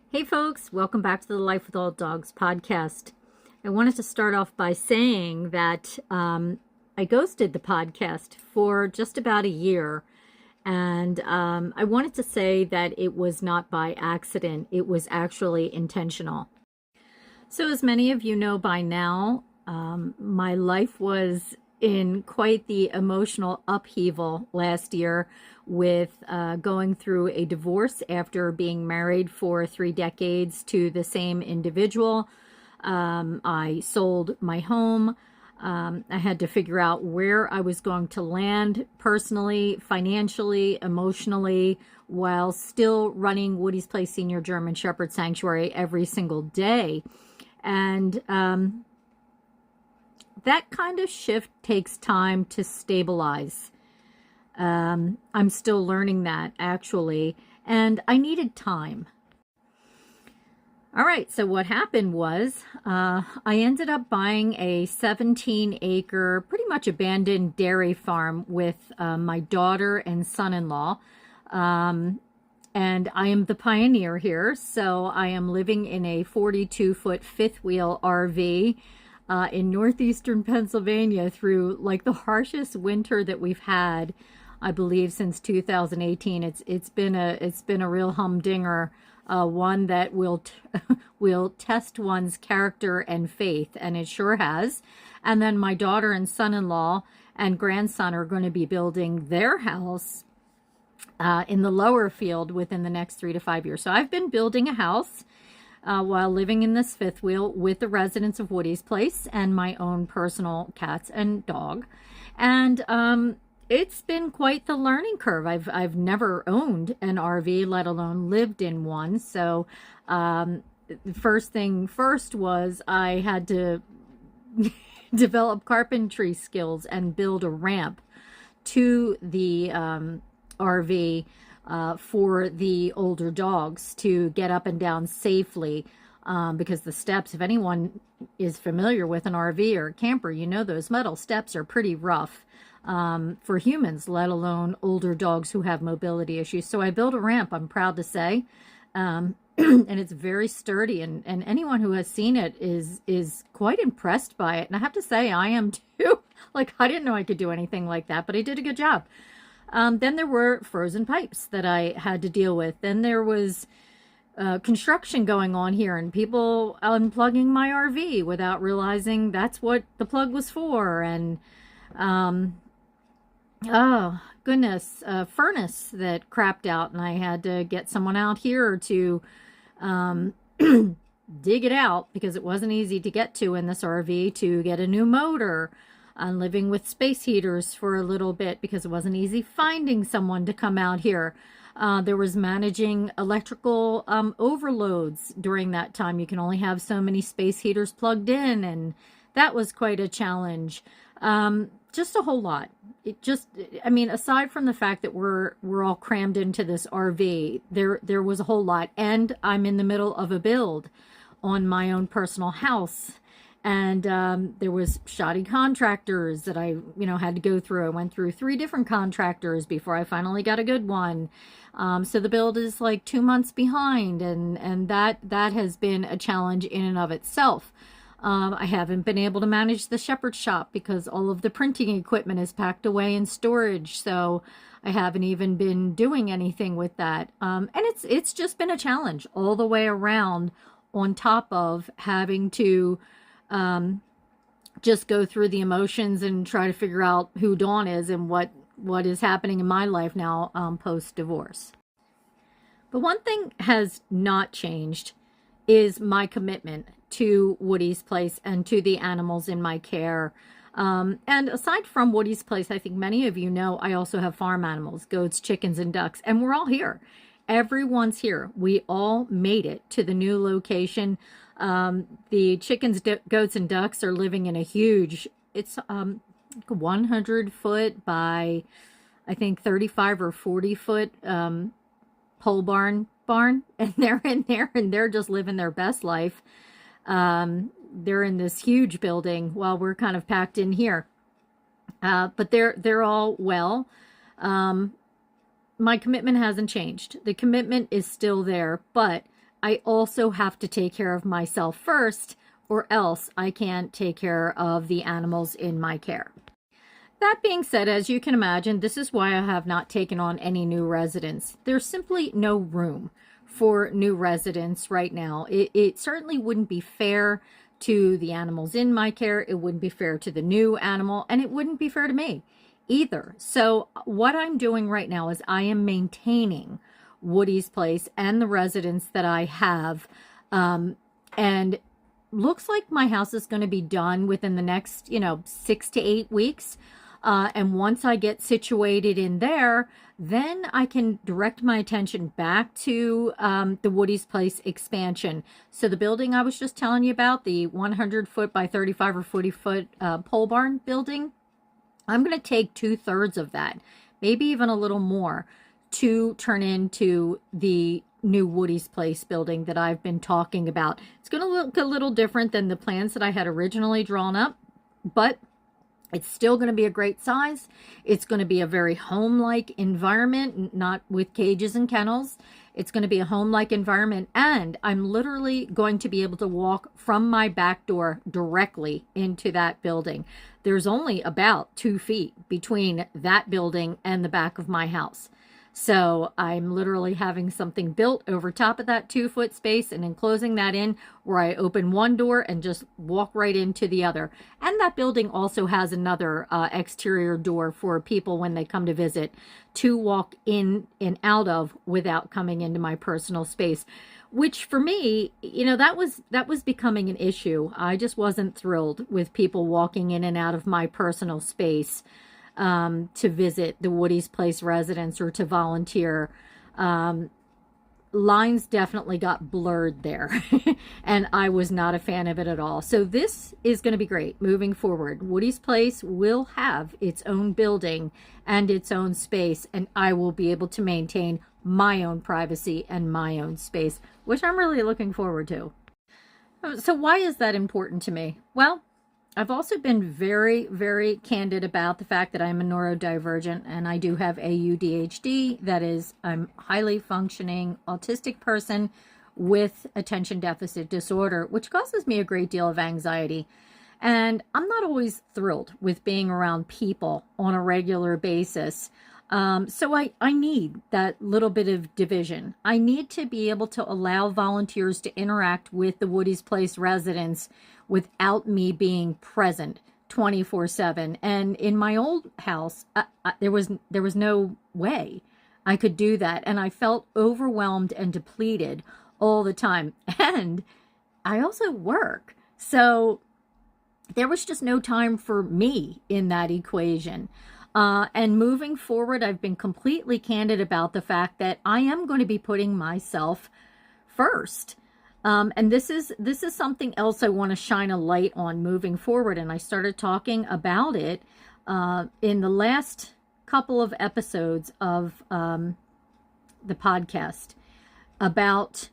Hey folks, welcome back to the Life with All Dogs podcast. I wanted to start off by saying that I ghosted the podcast for just about a year. And I wanted to say that it was not by accident. It was actually intentional. So as many of you know by now, my life was in quite the emotional upheaval last year with going through a divorce after being married for 3 decades to the same individual. I sold my home. I had to figure out where I was going to land personally, financially, emotionally, while still running Woody's Place Senior German Shepherd Sanctuary every single day. And that kind of shift takes time to stabilize. I'm still learning that, actually, and I needed time. All right, so what happened was I ended up buying a 17-acre, pretty much abandoned dairy farm with my daughter and son-in-law. And I am the pioneer here, so I am living in a 42-foot fifth wheel RV in northeastern Pennsylvania through like the harshest winter that we've had, I believe, since 2018. It's been a real humdinger, one that will test one's character and faith, and it sure has. And then my daughter and son-in-law and grandson are going to be building their house in the lower field within the next 3 to 5 years. So I've been building a house while living in this fifth wheel with the residents of Woody's Place and my own personal cats and dog. And it's been quite the learning curve. I've never owned an RV, let alone lived in one. So first thing first was I had to develop carpentry skills and build a ramp to the RV for the older dogs to get up and down safely, because the steps, if anyone is familiar with an RV or a camper, you know those metal steps are pretty rough for humans, let alone older dogs who have mobility issues. So I built a ramp, I'm proud to say, and it's very sturdy, and anyone who has seen it is quite impressed by it. And I have to say, I am too. Like, I didn't know I could do anything like that, but I did a good job. Then there were frozen pipes that I had to deal with. Then there was construction going on here and people unplugging my RV without realizing that's what the plug was for. And, oh, goodness, a furnace that crapped out, and I had to get someone out here to dig it out because it wasn't easy to get to in this RV, to get a new motor. I'm living with space heaters for a little bit because it wasn't easy finding someone to come out here. There was managing electrical overloads during that time. You can only have so many space heaters plugged in, and that was quite a challenge. Just a whole lot. I mean, aside from the fact that we're all crammed into this RV, there was a whole lot. And I'm in the middle of a build on my own personal house. And there was shoddy contractors that I, had to go through. I went through 3 different contractors before I finally got a good one. So the build is like 2 months behind, and that has been a challenge in and of itself. I haven't been able to manage the shepherd shop because all of the printing equipment is packed away in storage. So I haven't even been doing anything with that. And it's just been a challenge all the way around, on top of having to just go through the emotions and try to figure out who Dawn is and what is happening in my life now post-divorce. But one thing has not changed is my commitment to Woody's Place and to the animals in my care. And aside from Woody's Place, I think many of you know I also have farm animals, goats, chickens, and ducks, and we're all here. Everyone's here. We all made it to the new location. The chickens, goats, and ducks are living in a huge, it's 100 foot by, I think, 35 or 40 foot pole barn, and they're in there and they're just living their best life. They're in this huge building while we're kind of packed in here. But they're all well. My commitment hasn't changed. The commitment is still there, but I also have to take care of myself first, or else I can't take care of the animals in my care. That being said, as you can imagine, this is why I have not taken on any new residents. There's simply no room for new residents right now. It certainly wouldn't be fair to the animals in my care. It wouldn't be fair to the new animal, and it wouldn't be fair to me either. So what I'm doing right now is I am maintaining Woody's place and the residents that I have. And looks like my house is going to be done within the next, 6 to 8 weeks. And once I get situated in there, then I can direct my attention back to the Woody's Place expansion. So the building I was just telling you about, the 100-foot by 35 or 40-foot pole barn building, I'm going to take 2/3 of that, maybe even a little more, to turn into the new Woody's Place building that I've been talking about. It's going to look a little different than the plans that I had originally drawn up, but it's still going to be a great size. It's going to be a very home-like environment, not with cages and kennels. It's going to be a home-like environment, and I'm literally going to be able to walk from my back door directly into that building. There's only about 2 feet between that building and the back of my house. So I'm literally having something built over top of that 2-foot space and enclosing that in, where I open one door and just walk right into the other. And that building also has another exterior door for people when they come to visit to walk in and out of without coming into my personal space, which for me, that was becoming an issue. I just wasn't thrilled with people walking in and out of my personal space to visit the Woody's Place residence or to volunteer. Lines definitely got blurred there, and I was not a fan of it at all. So this is going to be great moving forward. Woody's Place will have its own building and its own space, and I will be able to maintain my own privacy and my own space, which I'm really looking forward to. So why is that important to me? Well, I've also been very, very candid about the fact that I'm a neurodivergent and I do have ADHD. That is, I'm a highly functioning autistic person with attention deficit disorder, which causes me a great deal of anxiety. And I'm not always thrilled with being around people on a regular basis. So I need that little bit of division. I need to be able to allow volunteers to interact with the Woody's Place residents without me being present 24/7. And in my old house, there was no way I could do that. And I felt overwhelmed and depleted all the time. And I also work. So there was just no time for me in that equation. And moving forward, I've been completely candid about the fact that I am going to be putting myself first. And this is something else I want to shine a light on moving forward. And I started talking about it in the last couple of episodes of the podcast about...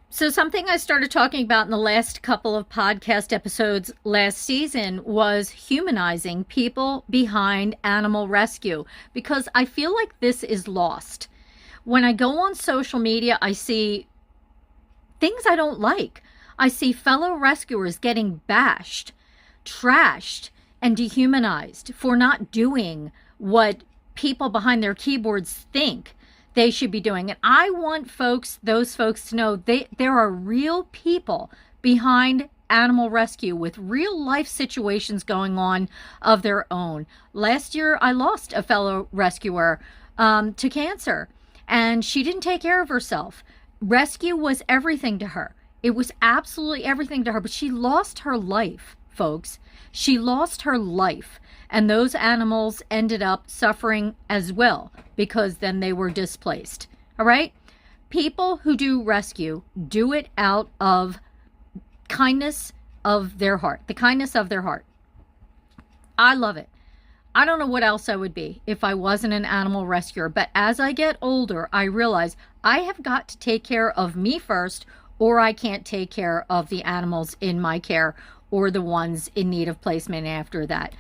So something I started talking about in the last couple of podcast episodes last season was humanizing people behind animal rescue, because I feel like this is lost. When I go on social media, I see things I don't like. I see fellow rescuers getting bashed, trashed, and dehumanized for not doing what people behind their keyboards think they should be doing. And I want those folks to know there are real people behind animal rescue with real life situations going on of their own. Last year, I lost a fellow rescuer to cancer, and she didn't take care of herself. Rescue was everything to her. It was absolutely everything to her, but she lost her life, folks. She lost her life. And those animals ended up suffering as well, because then they were displaced. All right? People who do rescue do it out of kindness of their heart, the kindness of their heart. I love it. I don't know what else I would be if I wasn't an animal rescuer. But as I get older, I realize I have got to take care of me first, or I can't take care of the animals in my care or the ones in need of placement after that.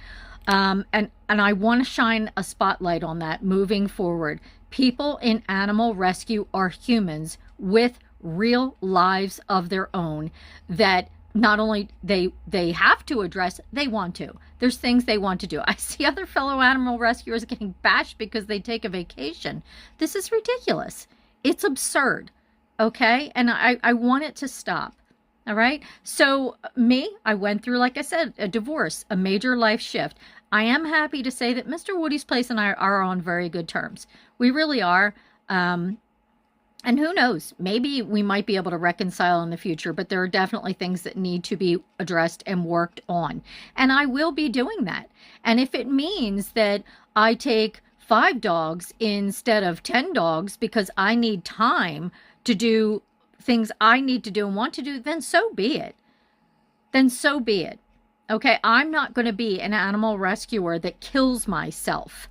And I want to shine a spotlight on that moving forward, People in animal rescue are humans with real lives of their own that not only they have to address, they want to. There's things they want to do. I see other fellow animal rescuers getting bashed because they take a vacation. This is ridiculous. It's absurd. Okay? And I want it to stop. All right? So I went through, like I said, a divorce, a major life shift. I am happy to say that Mr. Woody's Place and I are on very good terms. We really are. And who knows, maybe we might be able to reconcile in the future, but there are definitely things that need to be addressed and worked on. And I will be doing that. And if it means that I take 5 dogs instead of 10 dogs because I need time to do things I need to do and want to do, then so be it. Then so be it. Okay, I'm not going to be an animal rescuer that kills myself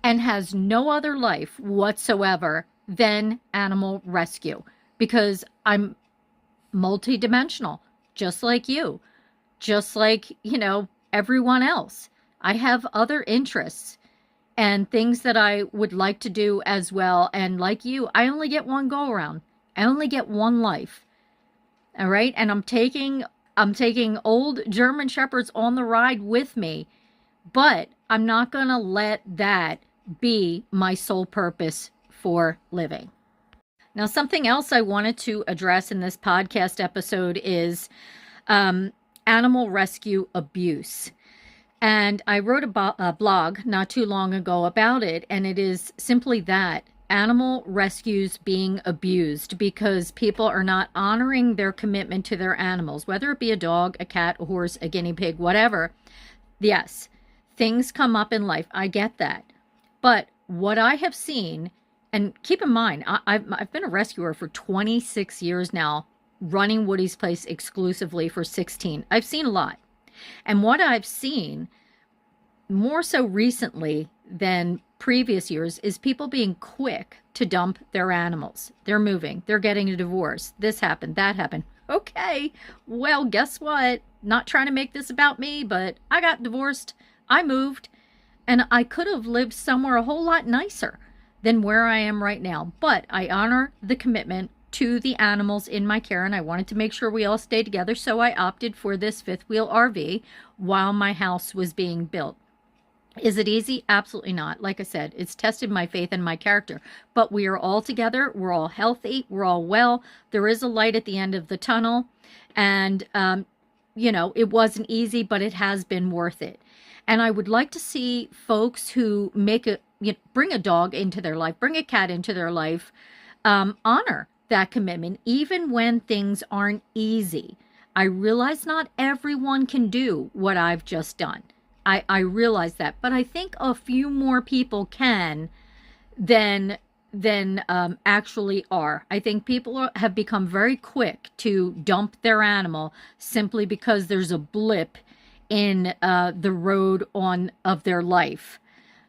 and has no other life whatsoever than animal rescue, because I'm multidimensional, just like you, just like, everyone else. I have other interests and things that I would like to do as well. And like you, I only get one go around. I only get one life. All right. And I'm taking old German Shepherds on the ride with me, but I'm not going to let that be my sole purpose for living. Now, something else I wanted to address in this podcast episode is animal rescue abuse. And I wrote a blog not too long ago about it, and it is simply that. Animal rescues being abused because people are not honoring their commitment to their animals, whether it be a dog, a cat, a horse, a guinea pig, whatever. Yes, things come up in life. I get that. But what I have seen, and keep in mind, I've been a rescuer for 26 years now, running Woody's Place exclusively for 16. I've seen a lot. And what I've seen more so recently than previous years is people being quick to dump their animals. They're moving. They're getting a divorce. This happened. That happened. Okay, well, guess what? Not trying to make this about me, but I got divorced. I moved. And I could have lived somewhere a whole lot nicer than where I am right now. But I honor the commitment to the animals in my care, and I wanted to make sure we all stay together, so I opted for this fifth wheel RV while my house was being built. Is it easy? Absolutely not. Like I said, it's tested my faith and my character. But we are all together. We're all healthy. We're all well. There is a light at the end of the tunnel. And, it wasn't easy, but it has been worth it. And I would like to see folks who bring a dog into their life, bring a cat into their life, honor that commitment, even when things aren't easy. I realize not everyone can do what I've just done. I realize that, but I think a few more people can than actually are. I think people have become very quick to dump their animal simply because there's a blip in the road of their life,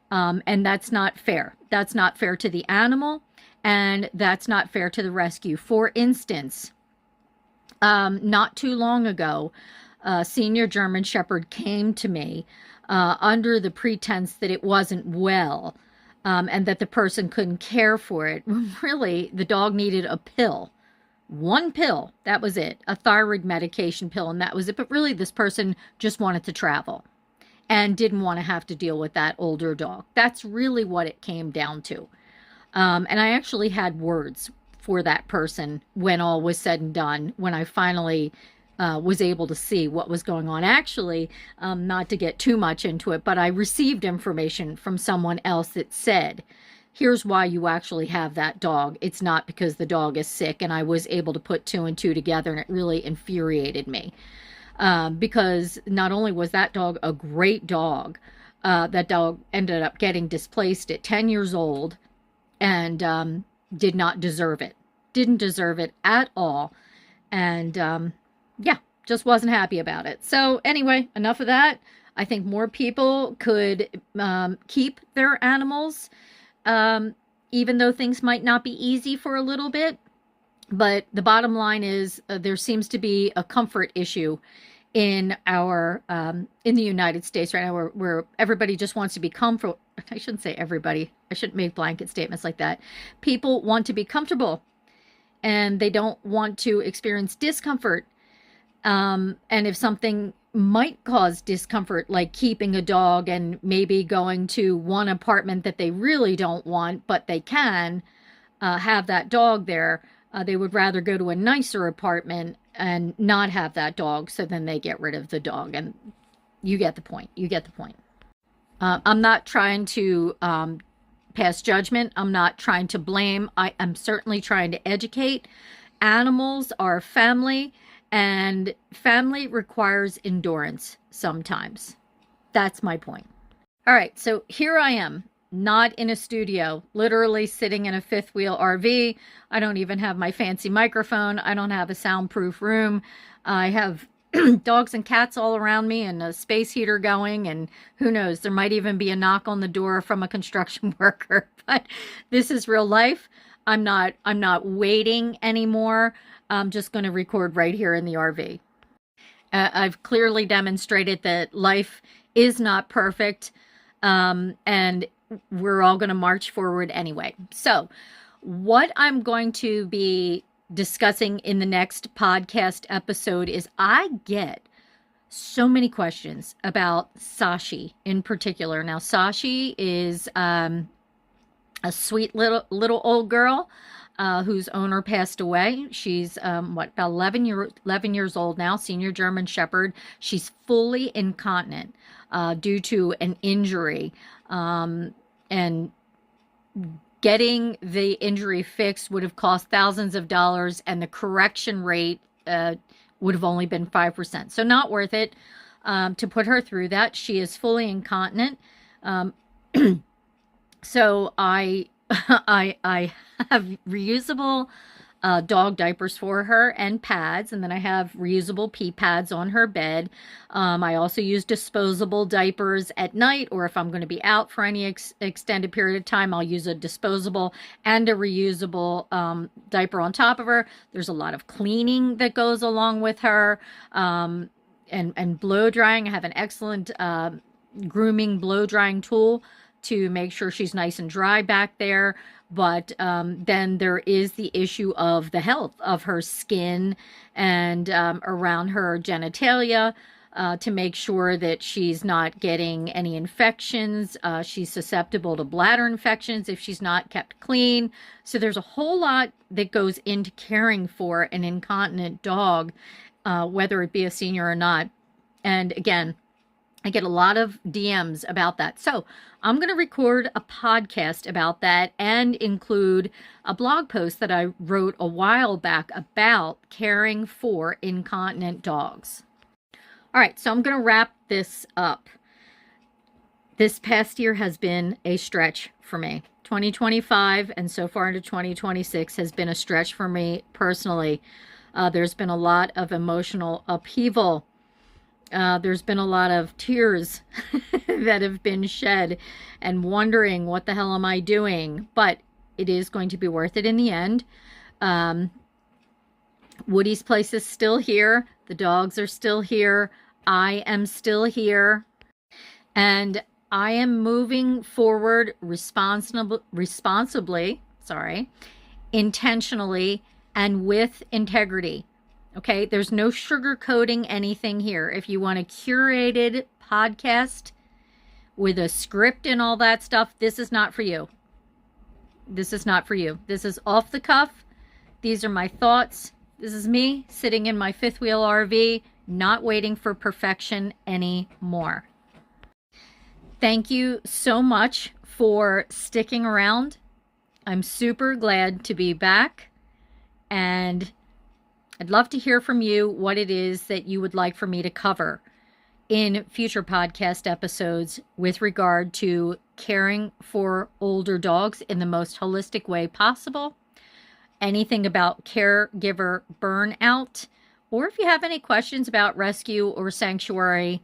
and that's not fair. That's not fair to the animal, and that's not fair to the rescue. For instance, not too long ago, a senior German Shepherd came to me under the pretense that it wasn't well, and that the person couldn't care for it. Really, the dog needed a pill. One pill, that was it. A thyroid medication pill, and that was it. But really, this person just wanted to travel and didn't want to have to deal with that older dog. That's really what it came down to. And I actually had words for that person when all was said and done, when I finally was able to see what was going on. Actually, not to get too much into it, but I received information from someone else that said, here's why you actually have that dog. It's not because the dog is sick. And I was able to put 2 and 2 together, and it really infuriated me. Because not only was that dog a great dog, that dog ended up getting displaced at 10 years old and did not deserve it. Didn't deserve it at all. And just wasn't happy about it. So anyway, enough of that. I think more people could keep their animals, even though things might not be easy for a little bit. But the bottom line is there seems to be a comfort issue in our in the United States right now, where everybody just wants to be comfortable. I shouldn't say everybody. I shouldn't make blanket statements like that. People want to be comfortable, and they don't want to experience discomfort. And if something might cause discomfort, like keeping a dog and maybe going to one apartment that they really don't want, but they can have that dog there, they would rather go to a nicer apartment and not have that dog, so then they get rid of the dog. And you get the point. You get the point. I'm not trying to pass judgment. I'm not trying to blame. I am certainly trying to educate. Animals are family, and family requires endurance sometimes. That's my point. All right, so here I am, not in a studio, literally sitting in a fifth wheel RV. I don't even have my fancy microphone. I don't have a soundproof room. I have dogs and cats all around me and a space heater going, and who knows, there might even be a knock on the door from a construction worker. But this is real life. I'm not waiting anymore. I'm just going to record right here in the RV. I've clearly demonstrated that life is not perfect, and we're all going to march forward anyway. So what I'm going to be discussing in the next podcast episode is, I get so many questions about Sashi in particular. Now, Sashi is a sweet little old girl whose owner passed away. She's about 11 years old now, senior German Shepherd. She's fully incontinent due to an injury, and getting the injury fixed would have cost thousands of dollars, and the correction rate would have only been 5%. So not worth it to put her through that. She is fully incontinent. So I have reusable dog diapers for her and pads, and then I have reusable pee pads on her bed. I also use disposable diapers at night, or if I'm going to be out for any extended period of time, I'll use a disposable and a reusable diaper on top of her. There's a lot of cleaning that goes along with her, and blow drying. I have an excellent grooming blow drying tool to make sure she's nice and dry back there. But then there is the issue of the health of her skin and around her genitalia, to make sure that she's not getting any infections. She's susceptible to bladder infections if she's not kept clean. So there's a whole lot that goes into caring for an incontinent dog, whether it be a senior or not. And again, I get a lot of DMs about that. So I'm going to record a podcast about that and include a blog post that I wrote a while back about caring for incontinent dogs. All right, so I'm going to wrap this up. This past year has been a stretch for me. 2025 and so far into 2026 has been a stretch for me personally. There's been a lot of emotional upheaval. There's been a lot of tears that have been shed and wondering, what the hell am I doing? But it is going to be worth it in the end. Woody's place is still here. The dogs are still here. I am still here. And I am moving forward responsibly, intentionally, and with integrity. Okay, there's no sugarcoating anything here. If you want a curated podcast with a script and all that stuff, this is not for you. This is not for you. This is off the cuff. These are my thoughts. This is me sitting in my fifth wheel RV, not waiting for perfection anymore. Thank you so much for sticking around. I'm super glad to be back, and I'd love to hear from you what it is that you would like for me to cover in future podcast episodes with regard to caring for older dogs in the most holistic way possible. Anything about caregiver burnout, or if you have any questions about rescue or sanctuary,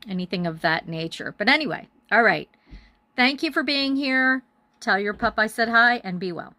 anything of that nature. But anyway, all right. Thank you for being here. Tell your pup I said hi, and be well.